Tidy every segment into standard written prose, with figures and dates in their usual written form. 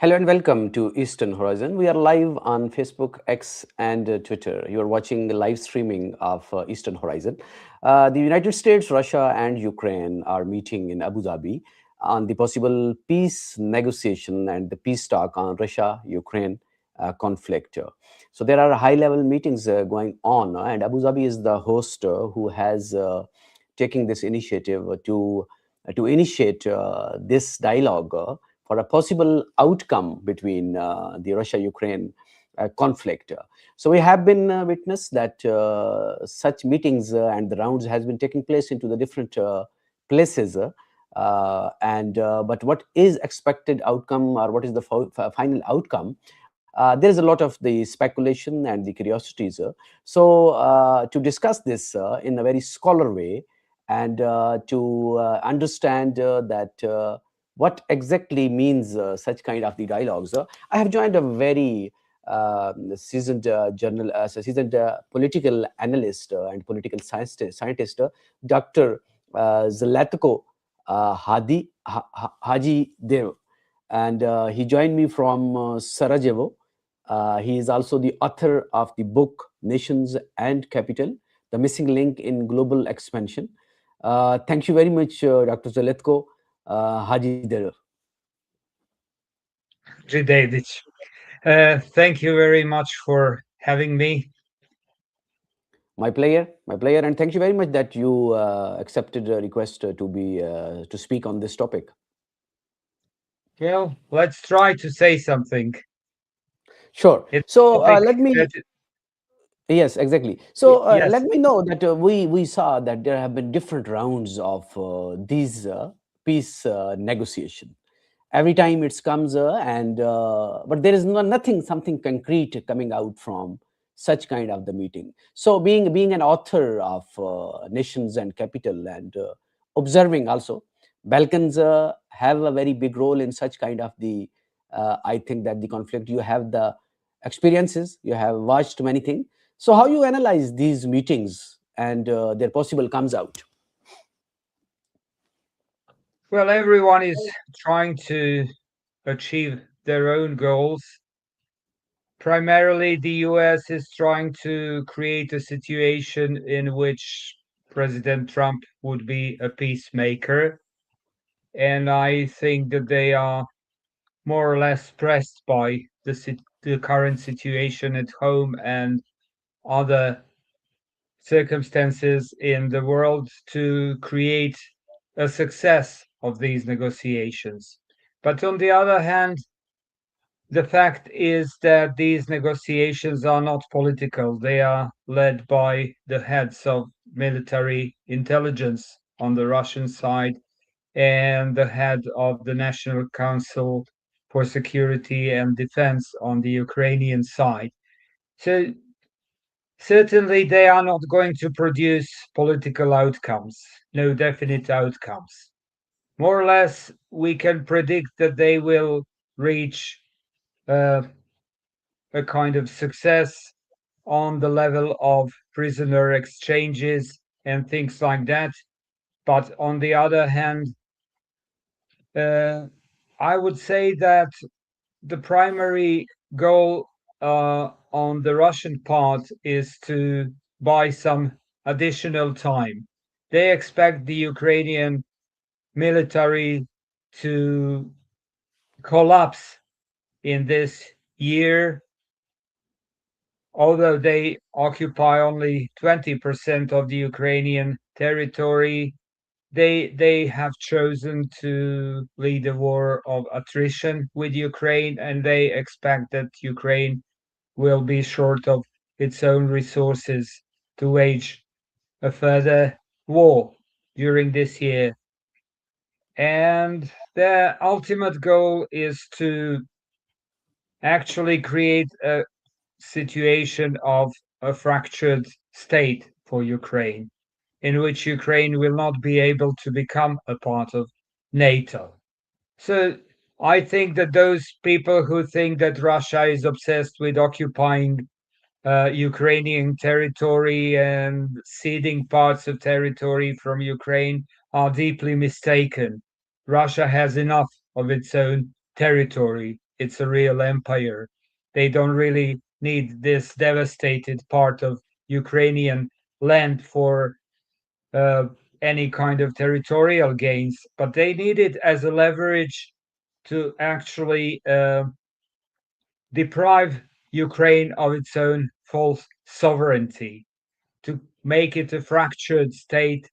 Hello and welcome to Eastern Horizon. We are live on Facebook, X, and Twitter. You are watching the live streaming of Eastern Horizon. The United States, Russia, and Ukraine are meeting in Abu Dhabi on the possible peace negotiation and the peace talk on Russia-Ukraine conflict. So there are high-level meetings going on, and Abu Dhabi is the host who has taken this initiative to initiate this dialogue. For a possible outcome between the Russia-Ukraine conflict. So we have been witness that such meetings and the rounds has been taking place into the different places. But what is expected outcome or what is the final outcome? There is a lot of the speculation and the curiosities. To discuss this in a very scholar way and to understand that what exactly means such kind of the dialogues. I have joined a very seasoned seasoned political analyst scientist, Dr. Zlatko Hadzidedic, and he joined me from Sarajevo. He is also the author of the book Nations and Capital: The Missing Link in Global Expansion. Thank you very much, Dr. Zlatko Hadzidedic. Zlatko. Thank you very much for having me. My player, and thank you very much that you accepted a request to speak on this topic. Well, let's try to say something. Sure. It's a So topic let me that, Yes, exactly. So let yes, me know that we saw that there have been different rounds of these peace negotiation. Every time it comes, and but there is nothing something concrete coming out from such kind of the meeting. So being an author of Nations and Capital and observing also, Balkans have a very big role in such kind of the. I think that the conflict you have the experiences, you have watched many things, so how you analyze these meetings and their possible comes out? well, everyone is trying to achieve their own goals. Primarily, the US is trying to create a situation in which President Trump would be a peacemaker. And I think that they are more or less pressed by the current situation at home and other circumstances in the world to create a success of these negotiations. But on the other hand, the fact is that these negotiations are not political. They are led by the heads of military intelligence on the Russian side and the head of the National Council for Security and Defense on the Ukrainian side. So certainly, they are not going to produce political outcomes, no definite outcomes. More or less, we can predict that they will reach uh, a kind of success on the level of prisoner exchanges and things like that. But on the other hand, uh, I would say that the primary goal on the Russian part is to buy some additional time. They expect the Ukrainian military to collapse in this year, although they occupy only 20% of the Ukrainian territory. They have chosen to lead a war of attrition with Ukraine, and they expect that Ukraine will be short of its own resources to wage a further war during this year. And their ultimate goal is to actually create a situation of a fractured state for Ukraine, in which Ukraine will not be able to become a part of NATO. So I think that those people who think that Russia is obsessed with occupying Ukrainian territory and ceding parts of territory from Ukraine are deeply mistaken. Russia has enough of its own territory. it's a real empire. They don't really need this devastated part of Ukrainian land for uh, any kind of territorial gains, but they need it as a leverage to actually deprive Ukraine of its own false sovereignty, to make it a fractured state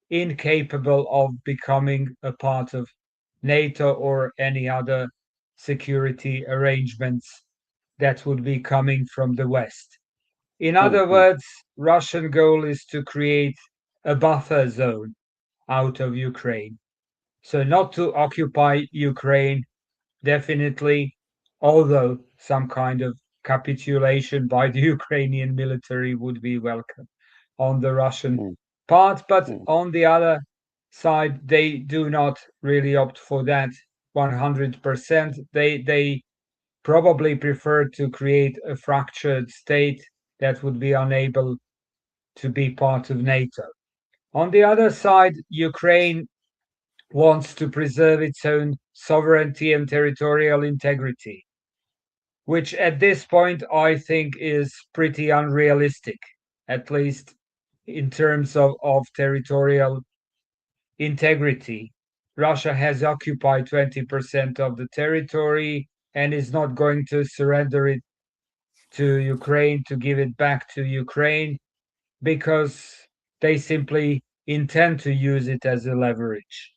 incapable of becoming a part of NATO or any other security arrangements that would be coming from the West. In mm, other mm, words, Russian goal is to create a buffer zone out of Ukraine. So not to occupy Ukraine, definitely, although some kind of capitulation by the Ukrainian military would be welcome on the Russian mm, part. But mm, on the other side, they do not really opt for that 100%. They probably prefer to create a fractured state that would be unable to be part of NATO. On the other side, Ukraine wants to preserve its own sovereignty and territorial integrity, which at this point I think is pretty unrealistic, at least in terms of territorial integrity. Russia has occupied 20% of the territory and is not going to surrender it to Ukraine, to give it back to Ukraine, because they simply intend to use it as a leverage.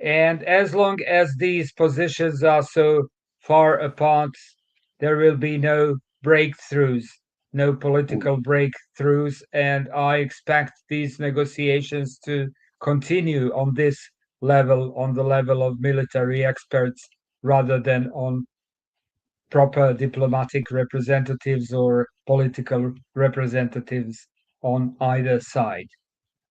And as long as these positions are so far apart, there will be no breakthroughs, no mm, political breakthroughs. And I expect these negotiations to continue on this level, on the level of military experts, rather than on proper diplomatic representatives or political representatives on either side.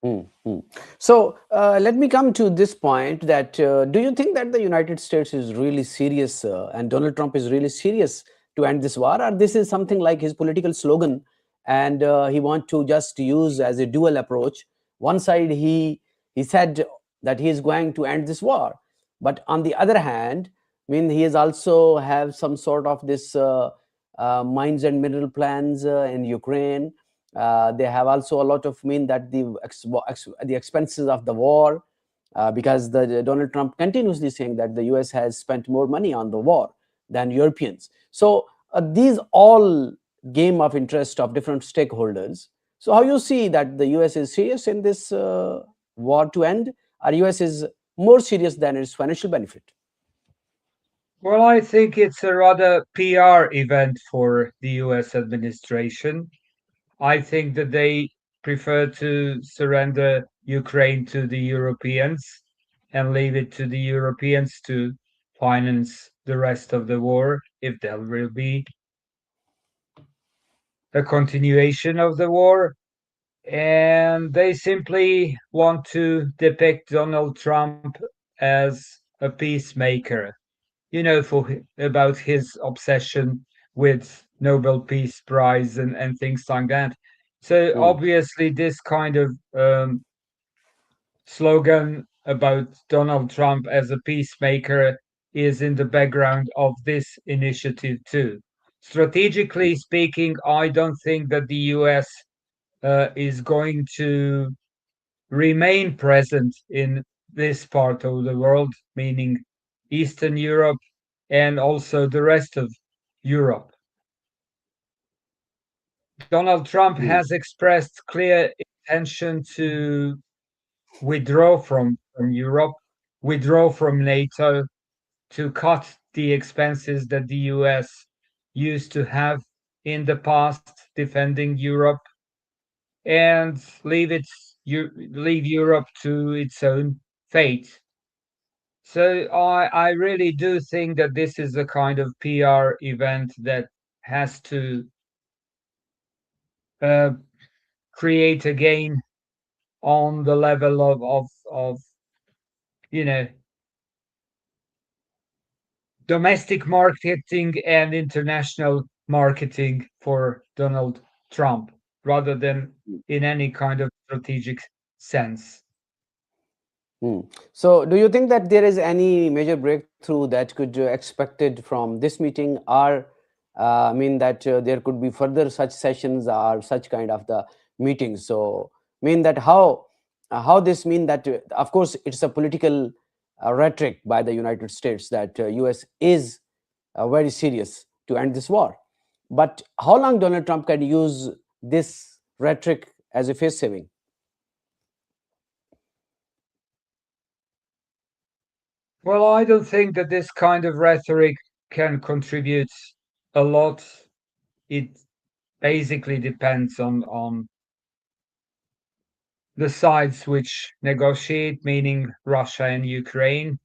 mm, mm. So let me come to this point that do you think that the United States is really serious and Donald Trump is really serious to end this war, or this is something like his political slogan and he want to just use as a dual approach? One side he said that he is going to end this war, but on the other hand, I mean he is also have some sort of this mines and mineral plans in Ukraine. They have also a lot of mean that the expenses of the war, because the Donald Trump continuously saying that the US has spent more money on the war than Europeans. So these all game of interest of different stakeholders. So how you see that the US is serious in this war to end, or US is more serious than its financial benefit? Well, I think it's a rather PR event for the US administration. I think that they prefer to surrender Ukraine to the Europeans and leave it to the Europeans to finance the rest of the war, if there will be a continuation of the war. And they simply want to depict Donald Trump as a peacemaker, about his obsession with Nobel Peace Prize and things like that. So Mm, obviously, this kind of slogan about Donald Trump as a peacemaker is in the background of this initiative too. Strategically speaking, I don't think that the US is going to remain present in this part of the world, meaning Eastern Europe and also the rest of Europe. Donald Trump mm, has expressed clear intention to withdraw from Europe, withdraw from NATO, to cut the expenses that the US used to have in the past defending Europe and leave Europe to its own fate. So I really do think that this is a kind of PR event that has to uh, create a gain on the level of you know domestic marketing and international marketing for Donald Trump rather than mm. in any kind of strategic sense. Hmm. So, do you think that there is any major breakthrough that could expected from this meeting, or I mean that there could be further such sessions or such kind of the meetings? So, mean that how this mean that of course it's a political rhetoric by the United States that U.S. is very serious to end this war, but how long Donald Trump can use this rhetoric as a face saving? Well, I don't think that this kind of rhetoric can contribute a lot. It basically depends on the sides which negotiate, meaning Russia and Ukraine.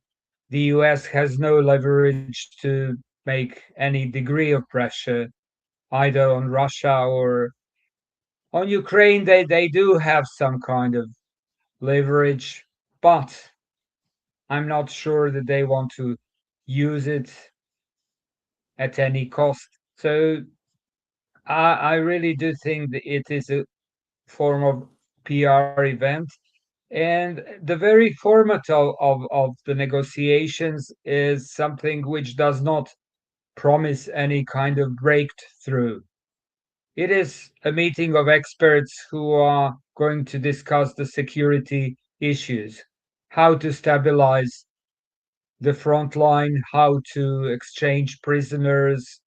The US has no leverage to make any degree of pressure either on Russia or on Ukraine. They do have some kind of leverage, but I'm not sure that they want to use it at any cost. So I really do think that it is a form of PR event. And the very format of the negotiations is something which does not promise any kind of breakthrough. It is a meeting of experts who are going to discuss the security issues, how to stabilize the front line, how to exchange prisoners,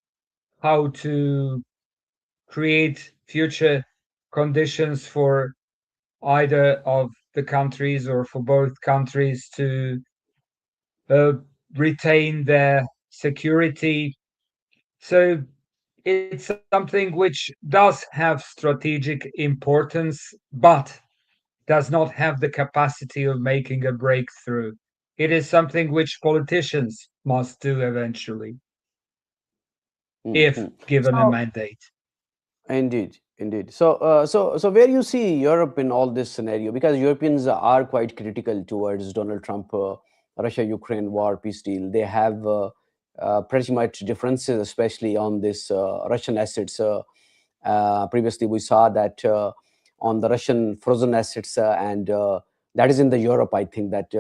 how to create future conditions for either of the countries or for both countries to uh, retain their security. So it's something which does have strategic importance, but does not have the capacity of making a breakthrough. It is something which politicians must do eventually, if Mhm. given a So, mandate. indeed, indeed. So, so where you see Europe in all this scenario, because Europeans are quite critical towards Donald Trump, Russia-Ukraine war peace deal. They have pretty much differences, especially on this Russian assets. Previously, we saw that on the Russian frozen assets, and that is in the Europe. I think that.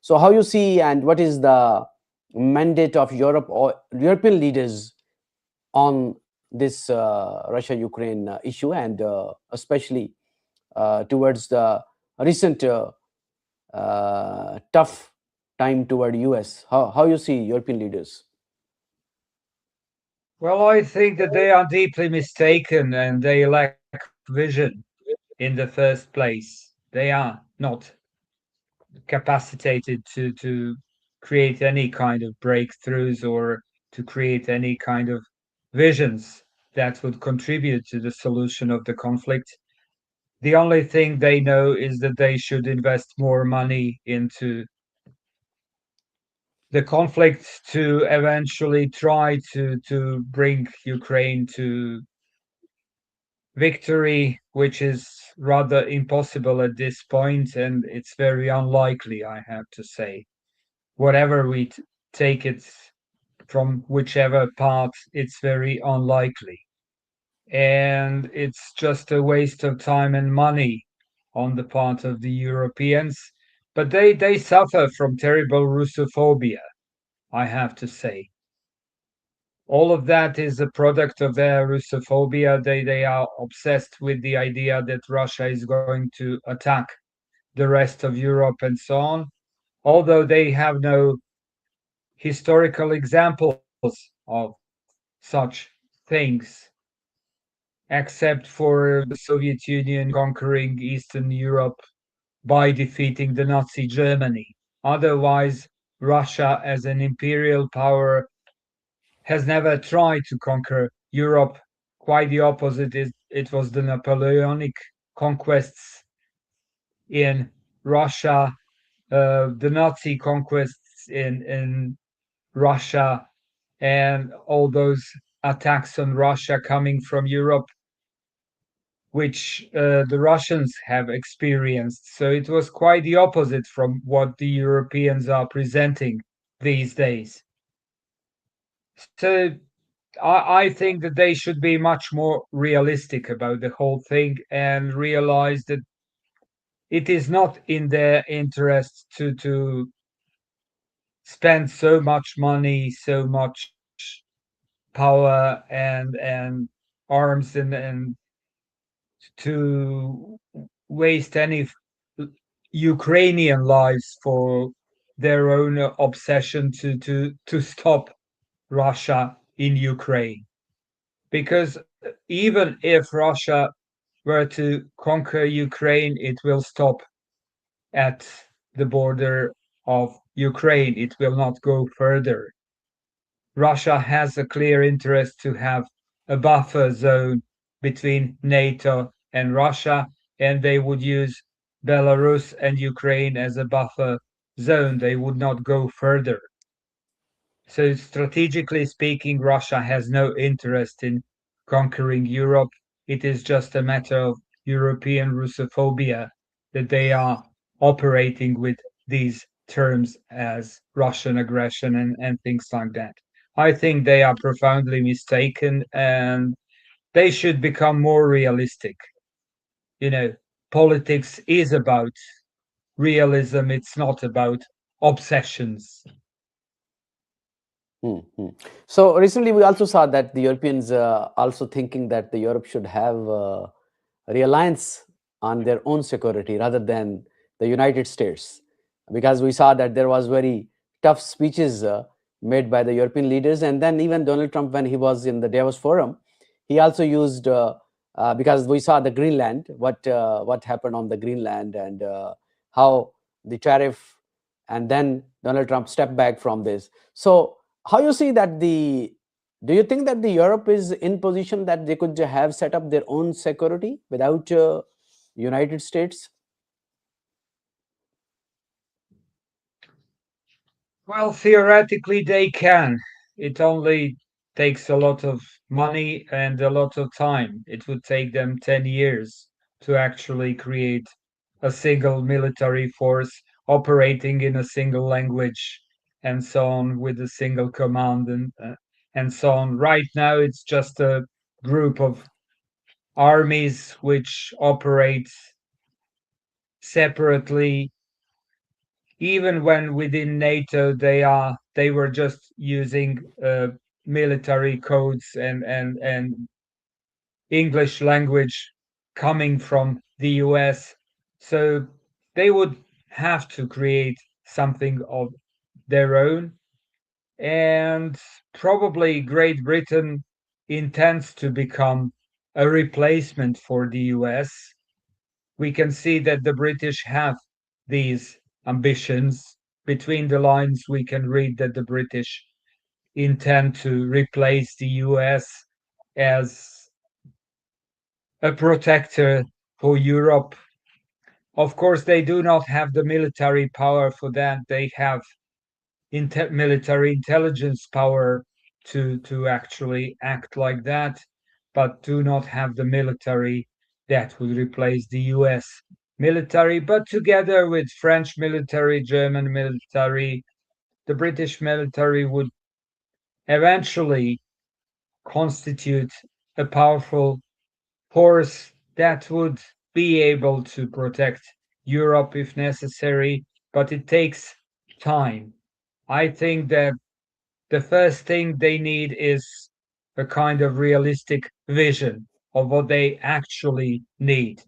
So, how you see, and what is the mandate of Europe or European leaders on this Russia-Ukraine issue, and especially towards the recent tough time toward US. How you see European leaders? Well, I think that they are deeply mistaken and they lack vision in the first place. They are not capacitated to create any kind of breakthroughs or to create any kind of visions that would contribute to the solution of the conflict. The only thing they know is that they should invest more money into the conflict to eventually try to bring Ukraine to victory, which is rather impossible at this point, and it's very unlikely, I have to say. Whatever we take it from whichever part, it's very unlikely. And it's just a waste of time and money on the part of the Europeans. But they suffer from terrible Russophobia, I have to say. All of that is a product of their Russophobia. They are obsessed with the idea that Russia is going to attack the rest of Europe and so on, although they have no historical examples of such things, except for the Soviet Union conquering Eastern Europe by defeating the Nazi Germany. Otherwise, Russia as an imperial power has never tried to conquer Europe. Quite the opposite. It was the Napoleonic conquests in Russia, the Nazi conquests in Russia, and all those attacks on Russia coming from Europe, which the Russians have experienced. So it was quite the opposite from what the Europeans are presenting these days. So I think that they should be much more realistic about the whole thing and realize that it is not in their interest to spend so much money, so much power and arms and to waste any Ukrainian lives for their own obsession to stop Russia in Ukraine. Because even if Russia were to conquer Ukraine, it will stop at the border of Ukraine. It will not go further. Russia has a clear interest to have a buffer zone between NATO and Russia, and they would use Belarus and Ukraine as a buffer zone. They would not go further. So, strategically speaking, Russia has no interest in conquering Europe. It is just a matter of European Russophobia that they are operating with these terms as Russian aggression and things like that. I think they are profoundly mistaken and they should become more realistic. You know, politics is about realism, it's not about obsessions. Hmm. So recently, we also saw that the Europeans also thinking that the Europe should have reliance on their own security rather than the United States, because we saw that there was very tough speeches made by the European leaders, and then even Donald Trump, when he was in the Davos Forum, he also used because we saw the Greenland, what happened on the Greenland, and how the tariff, and then Donald Trump stepped back from this. So how you see that the do you think that the Europe is in position that they could have set up their own security without United States? Well, theoretically, they can. It only takes a lot of money and a lot of time. It would take them 10 years to actually create a single military force operating in a single language and so on with a single command and so on. Right now, it's just a group of armies which operate separately even when within NATO they were just using military codes and English language coming from the US. So they would have to create something of their own. And probably Great Britain intends to become a replacement for the US. We can see that the British have these ambitions. Between the lines, we can read that the British intend to replace the US as a protector for Europe. Of course, they do not have the military power for that. They have military intelligence power to actually act like that, but do not have the military that would replace the US military. But together with French military, German military, the British military would eventually constitute a powerful force that would be able to protect Europe if necessary, but it takes time. I think that the first thing they need is a kind of realistic vision of what they actually need,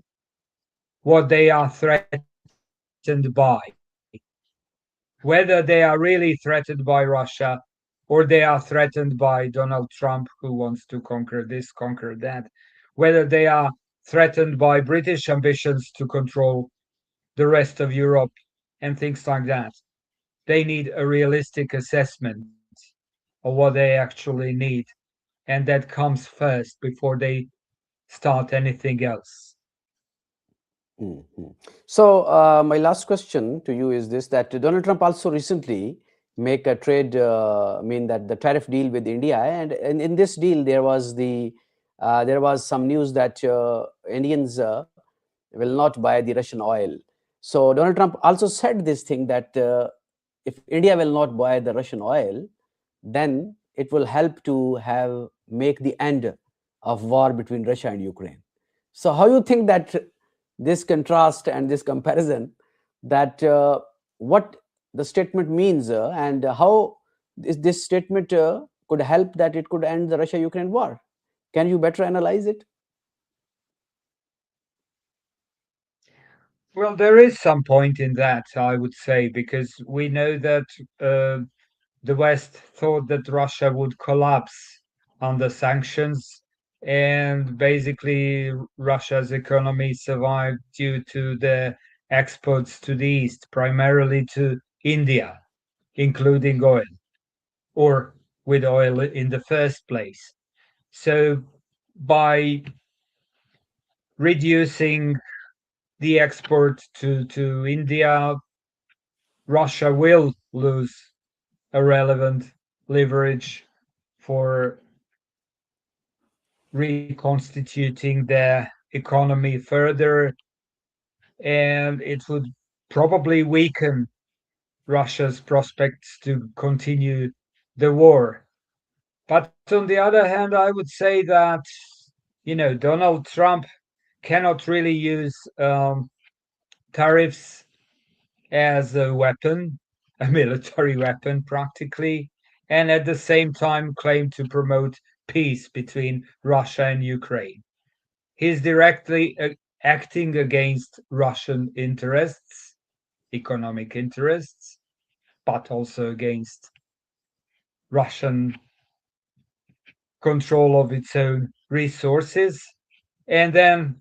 what they are threatened by, whether they are really threatened by Russia or they are threatened by Donald Trump, who wants to conquer this, conquer that, whether they are threatened by British ambitions to control the rest of Europe and things like that. They need a realistic assessment of what they actually need, and that comes first before they start anything else. Mhm. So my last question to you is this: that Donald Trump also recently make a trade, mean that the tariff deal with India, and in this deal there was some news that Indians will not buy the Russian oil. So Donald Trump also said this thing that if India will not buy the Russian oil, then it will help to have make the end of war between Russia and Ukraine. So how you think that this contrast and this comparison, that what the statement means, and how this statement could help that it could end the Russia-Ukraine war. Can you better analyze it? Well, there is some point in that, I would say, because we know that the West thought that Russia would collapse under sanctions, and basically Russia's economy survived due to the exports to the East, primarily to India, including oil, or with oil in the first place. So by reducing the export to India, Russia will lose a relevant leverage for reconstituting their economy further, and it would probably weaken Russia's prospects to continue the war. But on the other hand, I would say that, Donald Trump cannot really use tariffs as a weapon, a military weapon practically, and at the same time claim to promote peace between Russia and Ukraine. He's directly acting against Russian interests, economic interests, but also against Russian control of its own resources. And then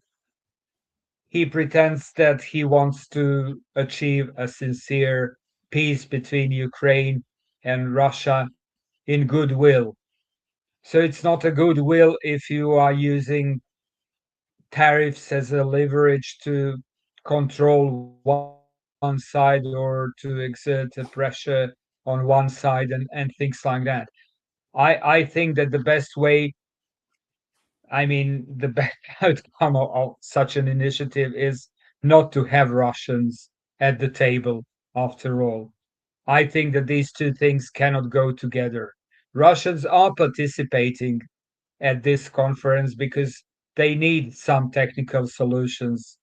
he pretends that he wants to achieve a sincere peace between Ukraine and Russia in goodwill. So it's not a goodwill if you are using tariffs as a leverage to control one side or to exert a pressure on one side and things like that. I think that the best way, I mean, the best outcome of such an initiative is not to have Russians at the table after all. I think that these two things cannot go together. Russians are participating at this conference because they need some technical solutions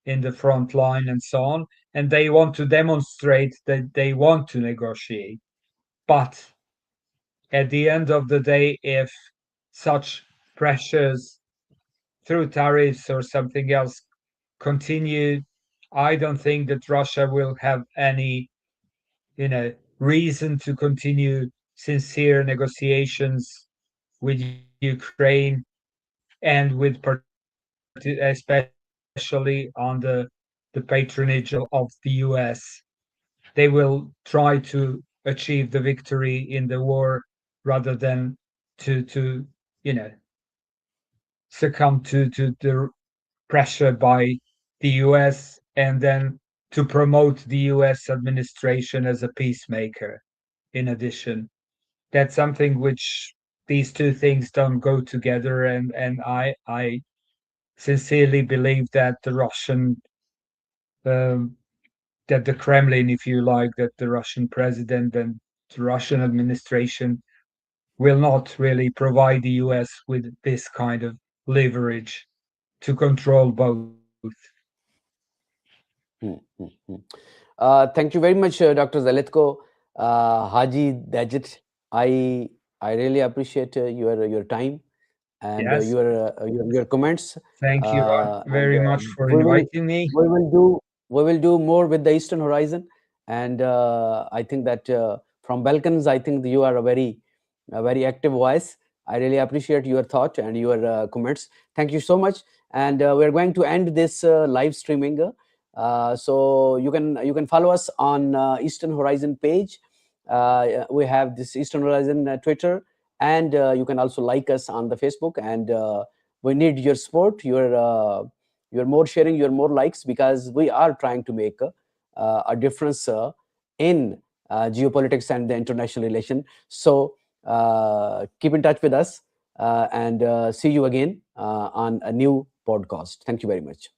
in the front line and so on, and they want to demonstrate that they want to negotiate. But at the end of the day, if such pressures through tariffs or something else continue, I don't think that Russia will have any, reason to continue sincere negotiations with Ukraine and with especially under the patronage of the US. They will try to achieve the victory in the war rather than to you know succumb to the pressure by the US, and then to promote the US administration as a peacemaker in addition. That's something which these two things don't go together, and I sincerely believe that the Russian um, that the Kremlin, if you like, that the Russian president and the Russian administration will not really provide the US with this kind of leverage to control both. Hmm, hmm, hmm. Thank you very much, Dr. Zlatko Hadzidedic. I I really appreciate your time and Yes. your comments. Thank you And very much for we will inviting me. we will do we will do more with the Eastern Horizon. And I think that from Balkans, I think you are a very active voice. I really appreciate your thought and your comments. Thank you so much. And we are going to end this live streaming. So you can follow us on Eastern Horizon page. We have this Eastern Horizon Twitter, and you can also like us on the Facebook. And we need your support, your more sharing, your more likes, because we are trying to make a difference in geopolitics and the international relation. So keep in touch with us, and see you again on a new podcast. Thank you very much.